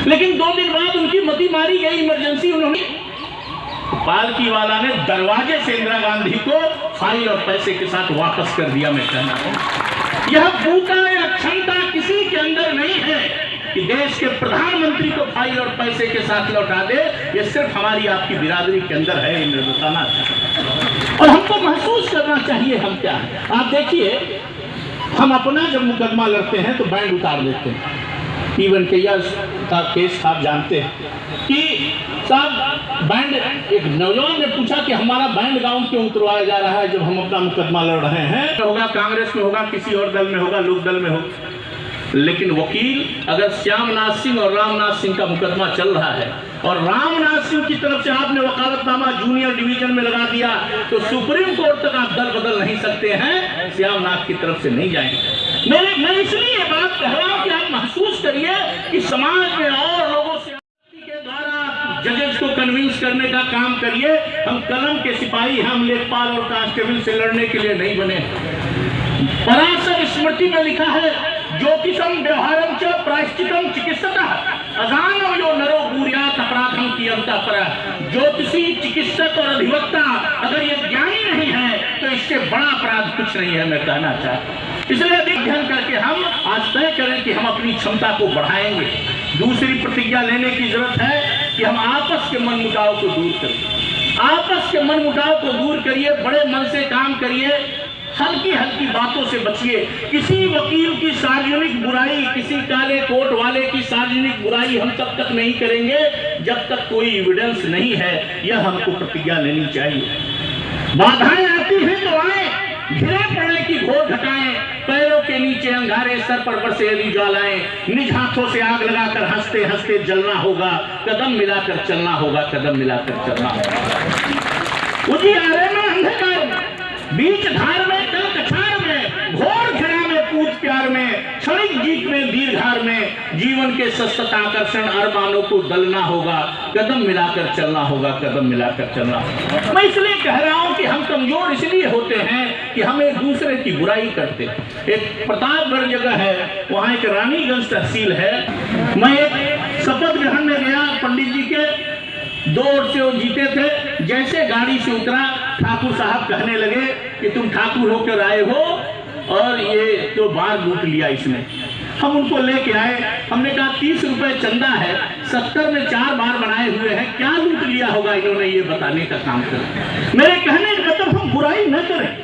लेकिन 2 दिन बाद उनकी मति मारी गई, इमरजेंसी उन्होंने पालकी वाला ने दरवाजे से इंदिरा गांधी को फाइल और पैसे के साथ वापस कर दिया। मैं कहना हूं यह बूता या क्षमता किसी के अंदर नहीं है कि देश के प्रधानमंत्री को फाइल और पैसे के साथ लौटा दे। ये सिर्फ हमारी आपकी बिरादरी के अंदर है, मैं बताना चाहता। और हमको महसूस करना चाहिए हम क्या है। आप देखिए, हम अपना जब मुकदमा लड़ते हैं तो बैंड उतार देते हैं। इवन कैया का केस आप जानते हैं कि साहब बैंड, एक नौजवान ने पूछा कि हमारा बैंड गांव क्यों उतरवाया जा रहा है जब हम अपना मुकदमा लड़ रहे हैं। होगा कांग्रेस में, होगा किसी और दल में, होगा लोक दल में होगा, लेकिन वकील अगर श्यामनाथ सिंह और रामनाथ सिंह का मुकदमा चल रहा है और रामनाथ सिंह की तरफ से आपने वकालतनामा जूनियर डिवीजन में लगा दिया तो सुप्रीम कोर्ट तक आप दल बदल नहीं सकते हैं, श्यामनाथ की तरफ से नहीं जाएंगे। मैं इसलिए ये बात कह रहा हूं कि आप महसूस करिए कि समाज में और लोगों से के द्वारा जजेस को कन्विंस करने का काम करिए। हम कलम के सिपाही, हम लेखपाल और कांस्टेबल से लड़ने के लिए नहीं बने। पराशर स्मृति में लिखा है, ज्योतिषम व्यवहारम च प्रायश्चितम चिकित्सकः अजानो यो नरो भूयात् अपराधम की अंतःपर। ज्योतिषी, चिकित्सक और अधिवक्ता अगर ये ज्ञानी नहीं है तो इससे बड़ा अपराध कुछ नहीं है, मैं कहना चाहता हूं। इसलिए अधिक ध्यान करके हम आज तय करें कि हम अपनी क्षमता को बढ़ाएंगे। दूसरी प्रतिज्ञा लेने की जरूरत है कि हम आपस के मनमुटाव को दूर करें। आपस के मनमुटाव को दूर करिए, बड़े मन से काम करिए, हल्की हल्की बातों से बचिए। किसी वकील की सार्वजनिक बुराई, किसी काले कोट वाले की सार्वजनिक बुराई हम तब तक नहीं करेंगे जब तक कोई एविडेंस नहीं है। यह हमको प्रतिज्ञा लेनी चाहिए। बाधाएं आती हैं तो आए, घिरे पड़ने की घोर घटाएं, पैरों के नीचे अंगारे, सर पर बरसे यदि ज्वालाएं, निज हाथों से आग लगाकर हंसते हंसते जलना होगा, कदम मिलाकर चलना होगा, कदम मिलाकर चलना होगा। उजियारे में, अंधकार में, बीच धार में, कल कछार में, घोर घेरा में, पूछ प्यार में, क्षणिक जीत में, दीर्घार में, जीवन के सतत आकर्षण अरमानों को दलना होगा, कदम मिलाकर चलना होगा, कदम मिलाकर चलना होगा। मैं इसलिए कह रहा हूं कि हम कमजोर इसलिए होते हैं कि हम एक दूसरे की बुराई करते हैं। एक प्रतापगढ़ जगह है, वहां एक रानीगंज तहसील है। मैं एक शपथ ग्रहण में गया, पंडित जी के 2 वोट से वो जीते थे। जैसे गाड़ी से उतरा, ठाकुर साहब कहने लगे कि तुम ठाकुर होकर आए हो और ये तो बार लूट लिया इसने। हम उनको लेके आए, हमने कहा 30 रुपए चंदा है, 70 में 4 बार बनाए हुए हैं, क्या लूट लिया होगा इन्होंने, ये बताने का काम करें। मेरे कहने का मतलब हम बुराई न करें,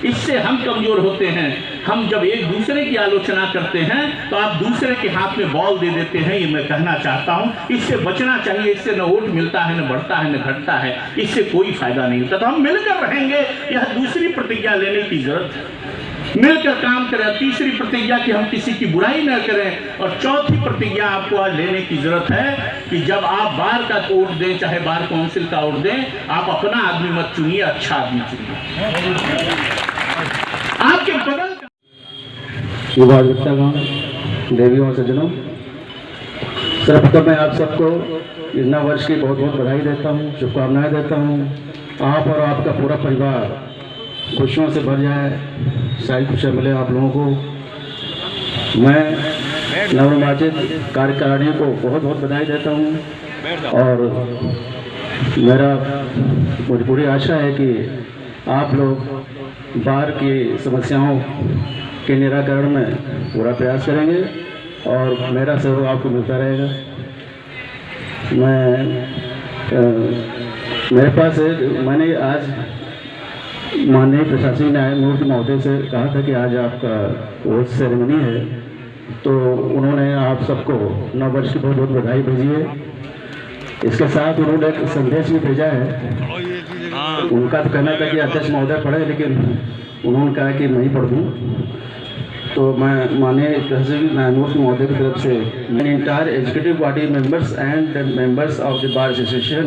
इससे हम कमजोर होते हैं। हम जब एक दूसरे की आलोचना करते हैं तो आप दूसरे के हाथ में बॉल दे देते हैं, ये मैं कहना चाहता हूं। इससे बचना चाहिए, इससे न वोट मिलता है, न बढ़ता है, न घटता है, इससे कोई फायदा नहीं होता। तो हम मिलकर रहेंगे, यह दूसरी प्रतिज्ञा लेने की जरूरत है। मिलकर काम करें। तीसरी प्रतिज्ञा कि हम किसी की बुराई न करें। और चौथी प्रतिज्ञा आपको आज लेने की जरूरत है कि जब आप बार का वोट दें, चाहे बार काउंसिल का वोट दें, आप अपना आदमी मत चुनिए, अच्छा आदमी चुनिए। आपके बगल देवियों और सज्जनों, सर्वप्रथम मैं आप सबको इस नव वर्ष की बहुत बहुत बधाई देता हूँ, शुभकामनाएं देता हूँ। आप और आपका पूरा परिवार खुशियों से भर जाए, सारी खुशियाँ मिले आप लोगों को। मैं नवनिर्वाचित कार्यकारिणी को बहुत बहुत बधाई देता हूँ और मुझे पूरी आशा है कि आप लोग बार की समस्याओं के निराकरण में पूरा प्रयास करेंगे और मेरा सहयोग आपको मिलता रहेगा। मेरे पास मैंने आज माननीय प्रशासनिक न्यायमूर्ति महोदय से कहा था कि आज आपका वोट सेरेमनी है, तो उन्होंने आप सबको नव वर्ष की बहुत बहुत बधाई भेजी है। इसके साथ उन्होंने एक संदेश भी भेजा है। उनका तो कहना था कि अध्यक्ष महोदय पढ़े, लेकिन उन्होंने कहा कि मैं ही पढ़ दूँ। तो मैं माननीय प्रशासनिक न्यायमूर्ति महोदय की तरफ से मैं entire executive body members and members of the bar association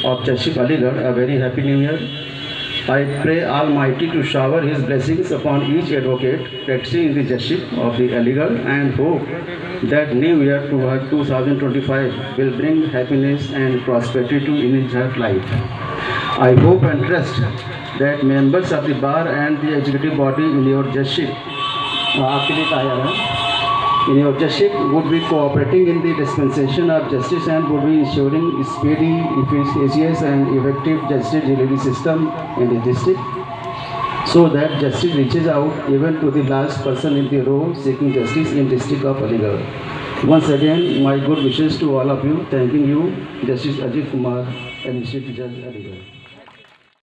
of judgeship Aligarh a very happy new year. I pray Almighty to shower His blessings upon each advocate practicing in the judgeship of the Aligarh and hope that new year 2025 will bring happiness and prosperity to in his life. I hope and trust that members of the bar and the executive body in your judgeship आपके लिए कहा जा रहा है in your judgeship would be cooperating in the dispensation of justice and would be ensuring speedy, efficacious and effective justice delivery system in the district, so that justice reaches out even to the last person in the row seeking justice in district of Aligarh. Once again, my good wishes to all of you. Thanking you, Justice Ajit Kumar, Administrative Judge, Aligarh.